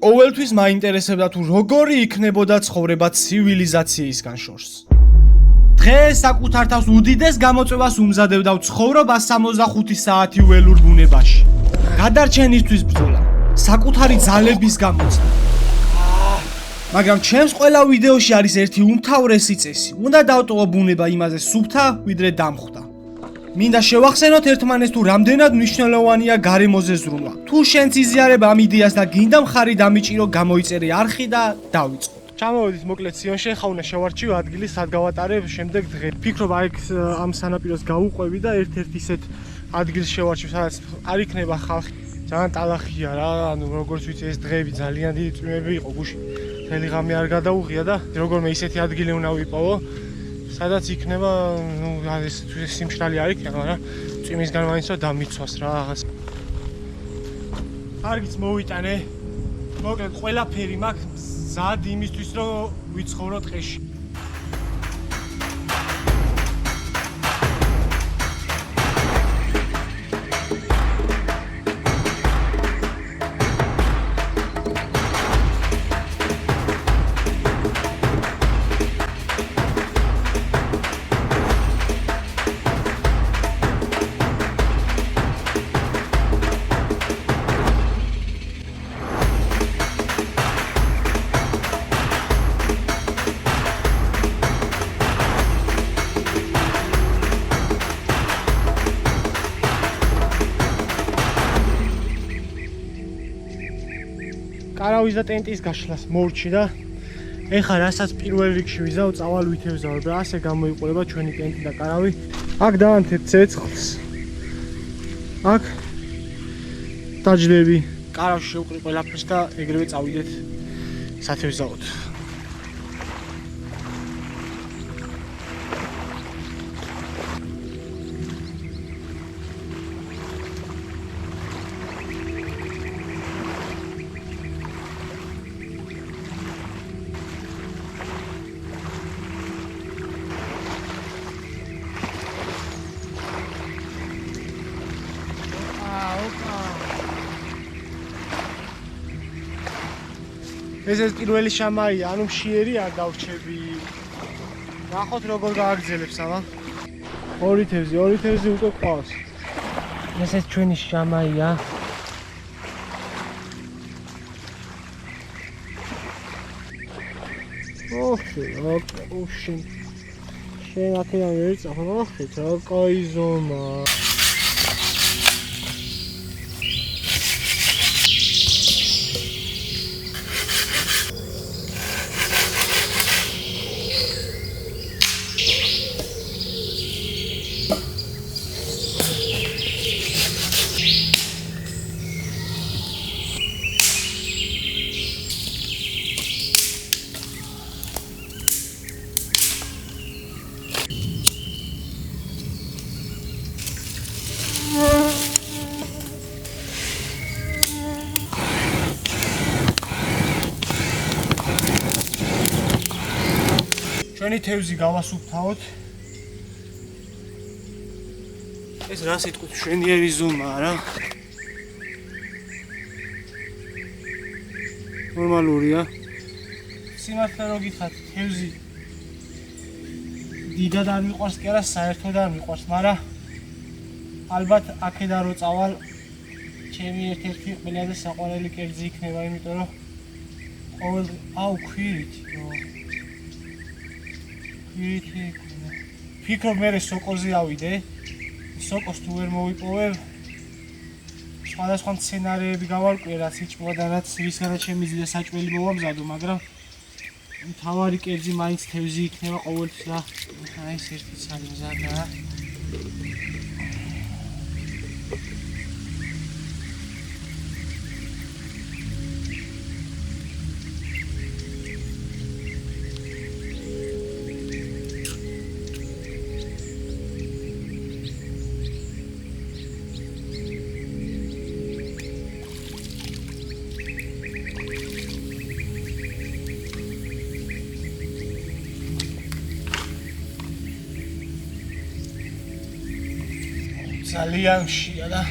ყოველთვის მაინტერესებდა თუ როგორი იქნებოდა ცხოვრება ცივილიზაციისგან შორს. დღეს საკუთარ თავს უდიდეს გამოწვევას უმზადებდა ცხოვრობა 65 საათი ველურ ბუნებაში. გადარჩენისთვის ბრძოლა, საკუთარი ძალების გამოცდა. მაგრამ ჩემს ყველა ვიდეოში არის ერთი უმთავრესი წესი. უნდა დავტოვო ბუნება იმაზე სუფთა, ვიდრე დამხვდა. მინდა შევახსენოთ ერთმანეს თუ რამდენად მნიშვნელოვანია გარემოზე ზრუნვა. თუ შენც იზიარებ ამ იდეას და გინდა მხარი დამიჭირო, გამოიწერე არხი და დავიწყოთ. ჩამოვედით მოკლედ სიონში, ხა უნდა შევარჩიო ადგილი, სად გავატარებ შემდეგ დღე. ფიქრობ აი ამ სანაპიროს გავუყვები და ერთ-ერთ ისეთ ადგილს შევარჩიო, სადაც არ იქნება ხალხი. ძალიან ტალახია რა, ანუ როგორც ვიცი ეს დღეები ძალიან დიდი წვიმები იყო გუში. მთელი ღამე არ გადაუღია და როგორმე ისეთი ადგილი უნდა ვიპოვო, სადაც იქნება, ნუ ეს სიმშრალი არ იქნება, მაგრამ წვიმისგან მაინც დამიცვას რა რაღაც. კარგიც მოვიტანე. მოკლედ ყველაფერი მაქვს მზად იმისთვის, რომ ვიცხოვრო ტყეში. კარავის და ტენტის გაშლას მორჩი და ეხლა რასაც პირველ რიგში ვიზავ, წავალ ვითევზავებ რა, ასე გამოიყურება ჩვენი ტენტი და კარავი. აქ დავანთებ ცეცხლს. აქ დაჯდები. კარავში შევყრი ყველაფერს და ეგრევე წავიდეთ სათევზაოდ. ეს პირველი შამაია, ანუ მშიერი არ დავრჩები. ნახოთ როგორ გააგრძელებს ამა. ორი თევზი უკვე ყავს. ეს ჩვენი შამაია. ოხი, შენ აქედან ვერ წავალ, ოხი, რა კაი ზომა. ჩვენი თევზი გავასუფთავოთ. ეს რა სიტყვით მშვენიერი ზომაა რა. ნორმალურია. სიმართლე რო გითხრათ, თევზი დიდად არ მიყვარს კი არა, საერთოდ არ მიყვარს, მაგრამ ალბათ აქედან რო წავალ, ჩემი ერთ-ერთი ყველაზე საყვარელი კერძი იქნება, იმიტომ რომ ყოველ ქვირით ფიქრობ მე სოკოზე ავიდე, სოკოს თუ ვერ მოვიპოვებ, სხვადასხვა სცენარები გავარკვიე, რაც იჭმება და რაც ვისგანაც შემიძლია საჭმელი მოვამზადო, მაგრამ მთავარი კერძი მაინც თევზი იქნება ყოველთვის და აი ეს ერთიც არის მზადა. ძალიან მშია და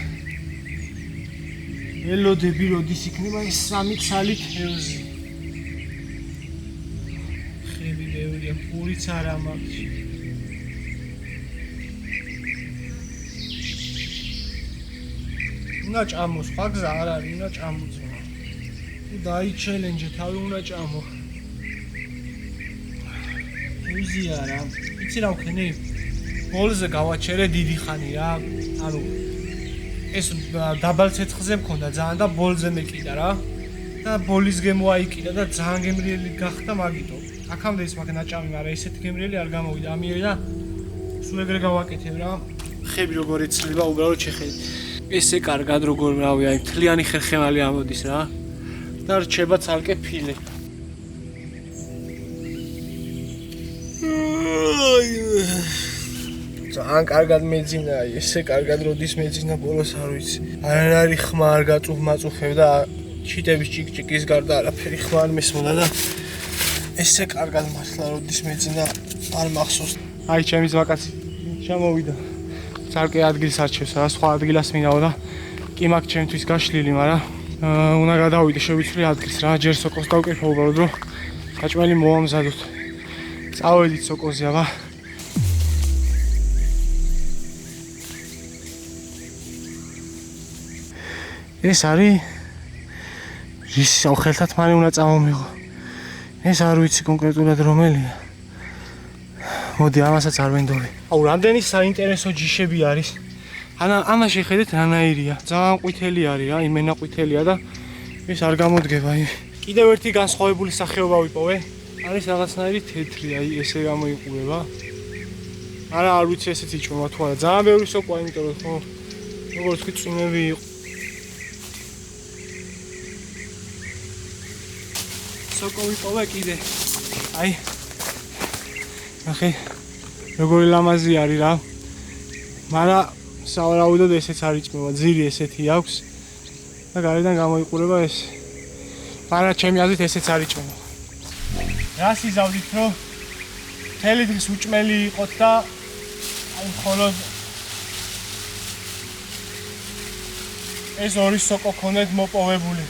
ელოდები როდის იქნება ეს 3 ცალი თევზი. ხები ბევრია, პურიც არა მაქვს. უნდა ჭამოს, სხვა გზა არ არის, უნდა ჭამოს. თუ დაიჩელენჯე, თავი უნდა ჭამო. თევზი არა, იცი რა ვქენი? ბოლზე გავაჩერე დიდი ხანი რა. ანუ ეს დაბალ ცეცხლზე მქონდა ძალიან და ბოლზე მეკიდა რა. და ბოლის გემო აიკიდა და ძალიან გემრიელი გახდა მაგიტო. აქამდე ის მაგ ნაჭამი, მაგრამ ესეთი გემრიელი არ გამოვიდა. ამიერე და სულ ეგრე გავაკეთებ რა. ხები როგორ ეცლება უბრალოდ შეხედე. ესე კარგად როგორ რავი, აი მთლიანი ხერხემალი ამოდის რა. და რჩება ცალკე ფილე. ძალიან კარგად მეძინა, ესე კარგად როდის მეძინა ბოლოს არ ვიცი. არ არის ხმა არ გაწუხმაწუხებ და ჩიტების ჭიკჭიკის გარდა არაფერი ხმა არ მესმოდა და ესე კარგად მართლა როდის მეძინა არ მახსოვს. აი ჩემი ზვაკაცი ჩამოვიდა. ცალკე ადგილს არჩევს რა, სხვა ადგილას მინაო და კი მაგ ჩემთვის გაშლილი, მაგრამ უნდა გადავიდე შევიცვლი ადგილს რა, ჯერ სოკოს გავკეთე უბრალოდ რომ საჭმელი მოამზადოთ. წავედით სოკოზე აბა. ეს არის რის ხელთათ მალე უნდა წამომიღო. ეს არ ვიცი კონკრეტულად რომელია. მოდი ამასაც არ ვენდობი. აუ რამდენი საინტერესო ჯიშები არის. ამაში ხედეთ რანაირია. ძალიან ყვითელი არის რა, იმენა ყვითელია და ეს არ გამოდგება. კიდევ ერთი განსხვავებული სახეობა ვიპოვე. არის რაღაცნაირი თეთრი, აი ესე გამოიყურება. არა არ ვიცი ესეც იჭმება თუ არა. ძალიან ბევრი სოკოა, იმიტომ რომ ხო როგორც ვთქვი წვიმები იყო. სოკო ვიპოვე კიდე. აი ნახე როგორი ლამაზი არის რა. მაგრამ სავარაუდოდ ესეც არ იჭმება, ძირი ესეთი აქვს და გარედან გამოიყურება ეს. მაგრამ ჩემი აზრით ესეც არ იჭმება. რას იზავდით რომ მთელი დღის უჭმელი იყოთ და აი მხოლოდ ეს ორი სოკო ქონდეთ მოპოვებული.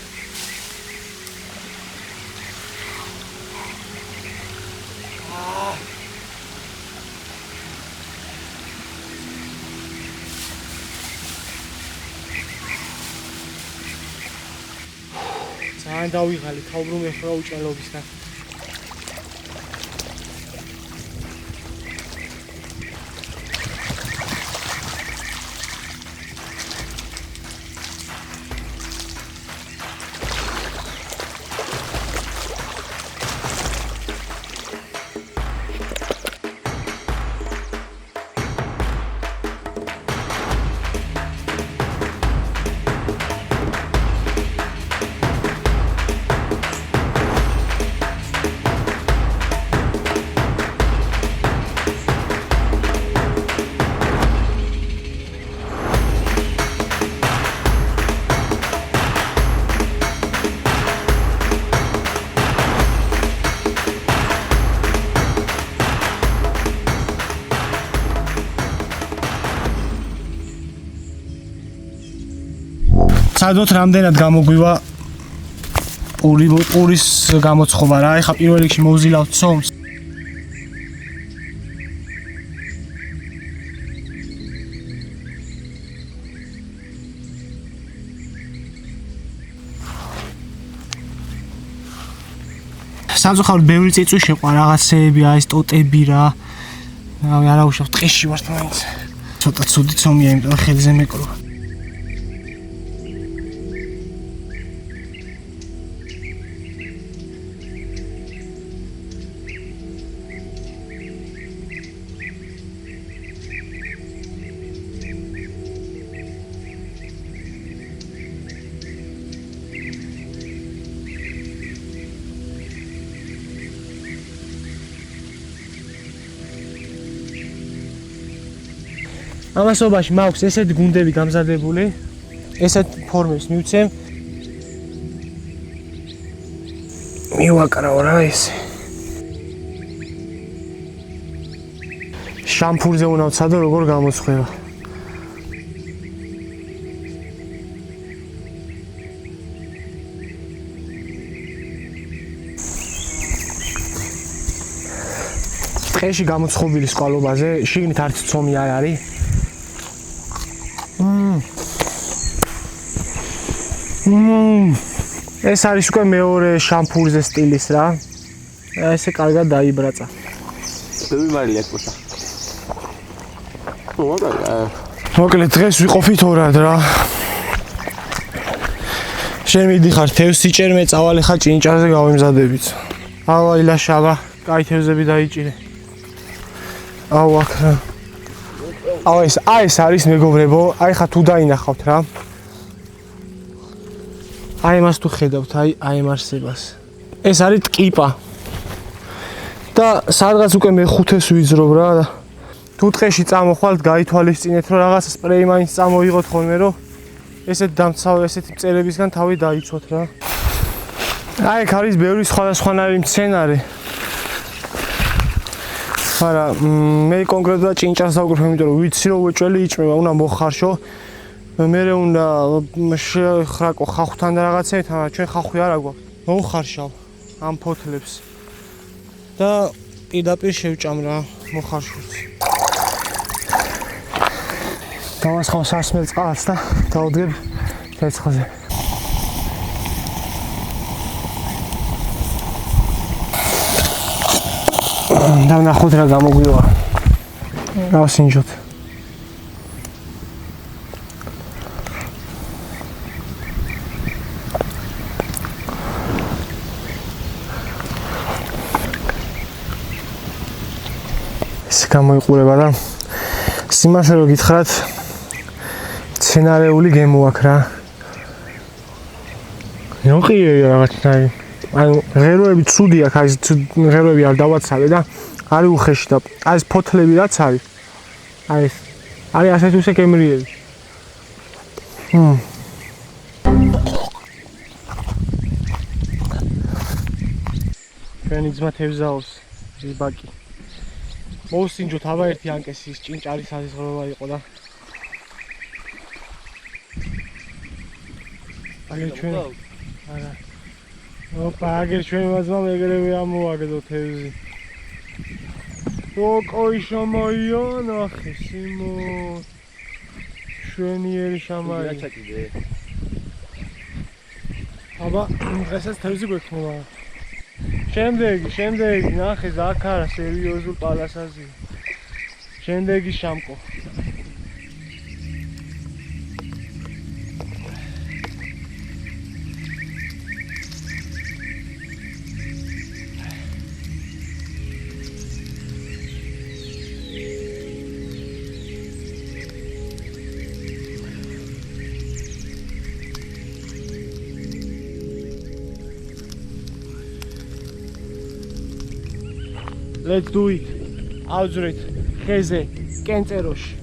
ძალიან დავიღალი, თავბრუნ ეხლა უჭმელობისგან. სადოთ რამდენად გამოგვივა პურის გამოცხობა რა. ეხლა პირველ რიგში მოვზილავთ სომს. სამწუხაროდ ბევრი წიწვი შეყვა, რაღაცეები არის, ტოტები რა. არა უშავ ტყეში ვართ მაინც. ცოტა ცუდი ცომია, იმიტომ რომ ხელზე მეკროვა. ამასობაში მაქვს ესეთი გუნდები გამზადებული, ესეთ ფორმებს მივცემ. მივაკრავ რა ეს. შამპურზე უნდა ვცადო როგორ გამოცხება. ტყეში გამოცხობილი სკვალობაზე, შიგნით არც ცომი არ არის. ეს არის უკვე მეორე შამპურზე სტილის რა. ესე კარგად დაიბრაცა. ბევრი აქვს პოსა. მოკლედ დღეს ვიყოფით ორად რა. შენ მიდიხარ თევზს იჭერ, მე წავალ ხა ჭინჭარზე გავიმზადებით. ავა ილაშავა, კაი თევზები დაიჭირე. აუ აქ რა. აუ ეს არის მეგობრებო, აი ხა თუ დაინახავთ რა. აი მას თუ ხედავთ, აი ამ არსებას. ეს არის ტკიპა. და სადღაც უკვე მე-5-ს ვიძრობ რა. თუ ტყეში წამოხვალთ, გაითვალისწინეთ რომ რაღაც სპრეი მაინც წამოიღოთ ხოლმე რომ ესეთ დამცავ ესეთი მწერებისგან თავი დაიცვათ რა. აი ეგ არის ბევრი სხვადასხვანაირი მცენარე. მაგრამ მე კონკრეტულად ჭინჭარს დავკრიფე, იმიტომ რომ ვიცი რომ უეჭველი იჭმება, უნდა მოხარშო. მერე უნდა შეხრაკო ხახვთან და რაღაცებით, მაგრამ ჩვენ ხახვი არ აქვს. მოუხარშავ ამ ფოთლებს. და პირდაპირ შევჭამ რა მოხარშულს. დავასხავ სასმელ წყალს და დავდგებ ცეცხლზე. და ნახოთ რა გამოგვივა. გავსინჯოთ. ეს გამოიყურება და სიმართლე რომ გითხრათ სცენარეული გემო აქვს რა. ნოყიერი რაღაცნაირი. ანუ ღეროები ცუდი აქვს, აი ღეროები არ დავაცავე და არის უხეში და აი ეს ფოთლები რაც არის. აი ეს არის ასეთ უსე გემრიელი. ჩვენი ძმა თევზაობს ზიბაკი. მოუსინჯოთ აბა ერთი ანკესი ის ჭინჭარის საზღვრება იყო და აგერ ჩვენ არა ოპა აგერ ჩვენ მაზმამ ეგრევე ამოვაგდო თევზი ოკოი შამაია ნახე სიმო შვენიერი შამაია აბა დღესაც თევზი გვექნება შემდეგი ნახე ზაქარა სერიოზულ პალასაზე შემდეგი შამკო Let's do it. Audzret ხეზე, კენწეროში.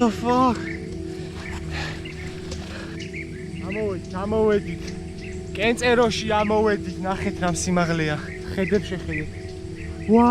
The fuck? ამოვედით. კენწეროში ამოვედით, ნახეთ რამ სიმაღლეა. ხედებ შეხედეთ. ვა!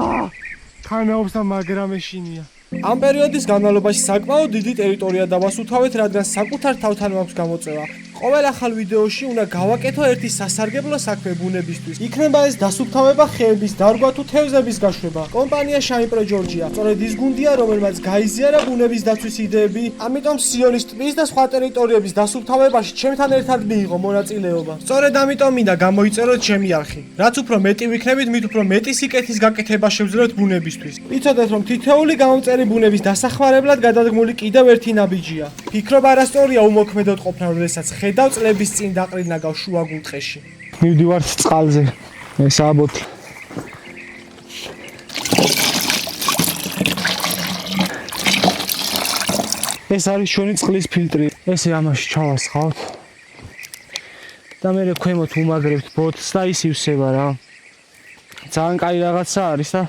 ქანაობს და მაგრამ ეშინია. ამ პერიოდის განმავლობაში საკმაოდ დიდი ტერიტორია დავასუფთავეთ, რადგან საკუთარ თავთან მაქვს გამოწვევა. ყოველ ახალ ვიდეოში უნდა გავაკეთო ერთი სასარგებლო საქმე ბუნებისთვის. იქნება ეს დასუფთავება ხეების, დარგვა თუ თევზების გაშვება. კომპანია შაიპრო ჯორჯია. სწორედ ის გუნდია, რომელმაც გაიზიარა ბუნების დაცვის იდეები, ამიტომ სიონის ტბის და სხვა ტერიტორიების დასუფთავებაში ჩემთან ერთად მიიღო მონაწილეობა. სწორედ ამიტომ მინდა გამოიწეროთ ჩემი არხი. რაც უფრო მეტი ვიქნებით, მით უფრო მეტი სიკეთის გაკეთება შევძლებთ ბუნებისთვის. ვიცოდეთ, რომ თითოეული გამომწერი ბუნების დასახმარებლად გადადგმული კიდევ ერთი ნაბიჯია. ფიქრობ არასწორია უმოქმედოდ ყოფნა, როდესაც ხედავ წლების წინ დაყრილ ნაგავ შუაგულ ტყეში. მივდივართ წყალზე. ესაა ბოთლი. ეს არის ჩვენი წყლის ფილტრი. ესე ამაში ჩავასხავთ. და მე ქვემოთ უმაგრებთ ბოთლს და ის ივსება რა. ძალიან კაი რაღაცა არის და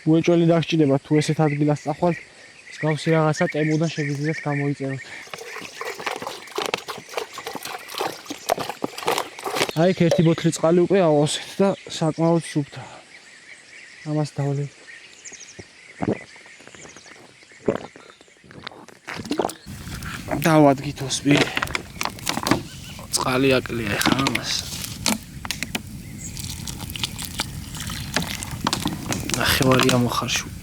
უეჭველი დაგჭირდება თუ ესეთ ადგილას წახვალთ. მსგავსი რაღაცა ტემოდან შეგიძლიათ გამოიწეროთ. აი ეს ერთი ბოთლი წყალი უკვე ავავსეთ და საკმაოდ სუფთაა. ამას დავლევ. დავადგით ოსპი. წყალი აკლია ახლა ამას. ნახევარია მოხარშული.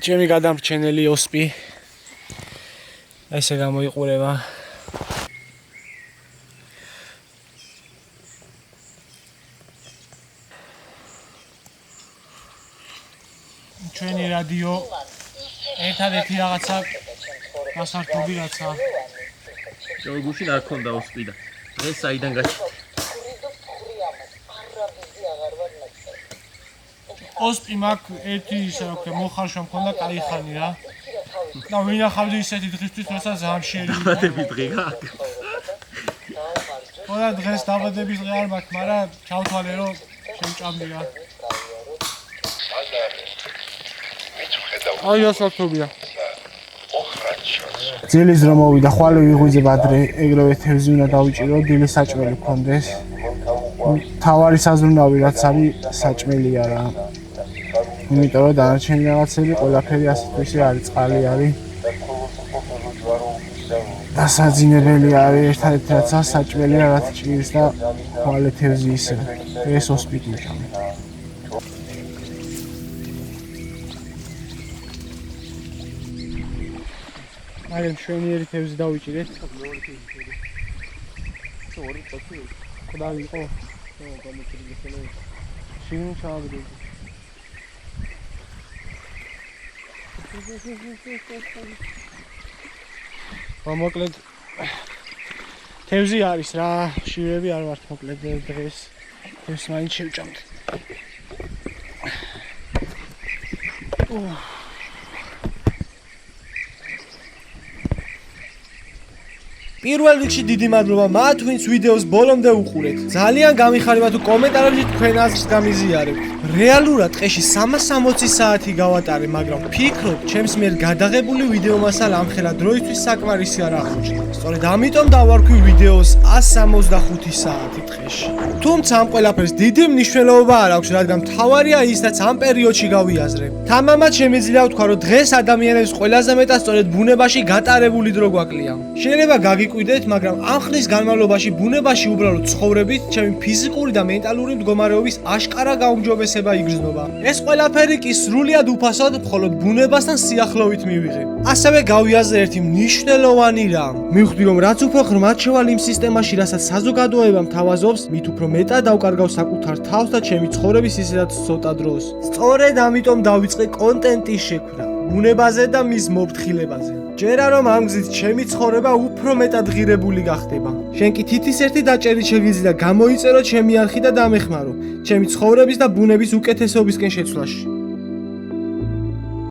ჩემი გადამრჩენელი ოსპი ესე გამოიყურება. ჩვენი რადიო ერთადერთი რაღაცა გასართობი რაცა. გუშინ არ ქონდა ოსპი და დღეს საიდან გაჩნდა? ოსპი მაგ ერთი ისე რომ მოხარშვა მქონდა კაი ხანი რა. და ვინახავდი ისეთი დღისთვის, როცა ზამშიერი. დაბადების დღე გაქვს. ყველა დღეს დაბადების დღე არ მაქვს, მაგრამ ჩავთვალე რომ შემჭამდია. აი ასართობია. ძილის რომ მოვიდა, ხვალე ვიღვიძებ ადრე, ეგრევე თევზი უნდა დავიჭირო, დილის საჭმელი მქონდეს. თავარი საზრუნავი რაც არის საჭმელია რა. იმიტომ რომ დანარჩენი რაღაცები ყველაფერი ასეთვისი არის, წყალი არის. დასაძინებელი არის ერთადერთი რაცა საჭმელია, რაც ჭირს და ხვალე თევზი ისე. ეს ოსპიტალია. აი მშვენიერი თევზი დავიჭირეთ. ორი წუთი. ყდავი იყო. გამოჭირდი ხოლმე. შინ ჩავაგდები. მოკლედ თევზი არის რა, შივები არ ვართ მოკლედ დღეს. თევზს მაინც შევჭამთ. პირველ რიგში დიდი მადლობა მათ, ვინც ვიდეოს ბოლომდე უყურეთ. ძალიან გამიხარება თუ კომენტარებში თქვენ აზრს გამიზიარებთ. რეალურად ტყეში 360 საათი გავატარე, მაგრამ ფიქრობ, ჩემს მიერ გადაღებული ვიდეო მასალა ამხელა დროისთვის საკმარისი არ აღმოჩნდა. სწორედ ამიტომ დავარქვი ვიდეოს 165 საათი ტყეში. თუმცა ამ ყველაფერს დიდი მნიშვნელობა არ აქვს, რადგან მთავარია ისაც ამ პერიოდში გავიაზრე. თამამად შემიძლია ვთქვა, რომ დღეს ადამიანებს ყველაზე მეტად სწორედ ბუნებაში გატარებული დრო გვაკლია. შეიძლება გაგიკვირდეთ, მაგრამ ამ ხნის განმავლობაში ბუნებაში უბრალოდ ცხოვრებით, ჩემი ფიზიკური და მენტალური მდგომარეობის აშკარა გაუმჯობესება იგრძნობა. ეს ყველაფერი კი სრულიად უფასოდ მხოლოდ ბუნებასთან სიახლოვით მივიღე. ასევე გავიაზრე ერთი მნიშვნელოვანი რამ. მივხვდი, რომ რაც უფრო ღრმად შევალ იმ სისტემაში, რასაც საზოგადოება მთავაზობს, მით უფრო მეტად დავკარგავ საკუთარ თავს და ჩემი ცხოვრების ისედაც ცოტა დროს. სწორედ ამიტომ დავიწყე კონტენტის შექმნა ბუნებაზე და მის მოფრთხილებაზე. ჯერა რომ ამ გზით ჩემი ცხოვრება უფრო მეტად ღირებული გახდება. შენ კი თითის ერთი დაჭერით შეგიძლია გამოიწერო ჩემი არხი და დამეხმარო ჩემი ცხოვრების და ბუნების უკეთესობისკენ შეცვლაში.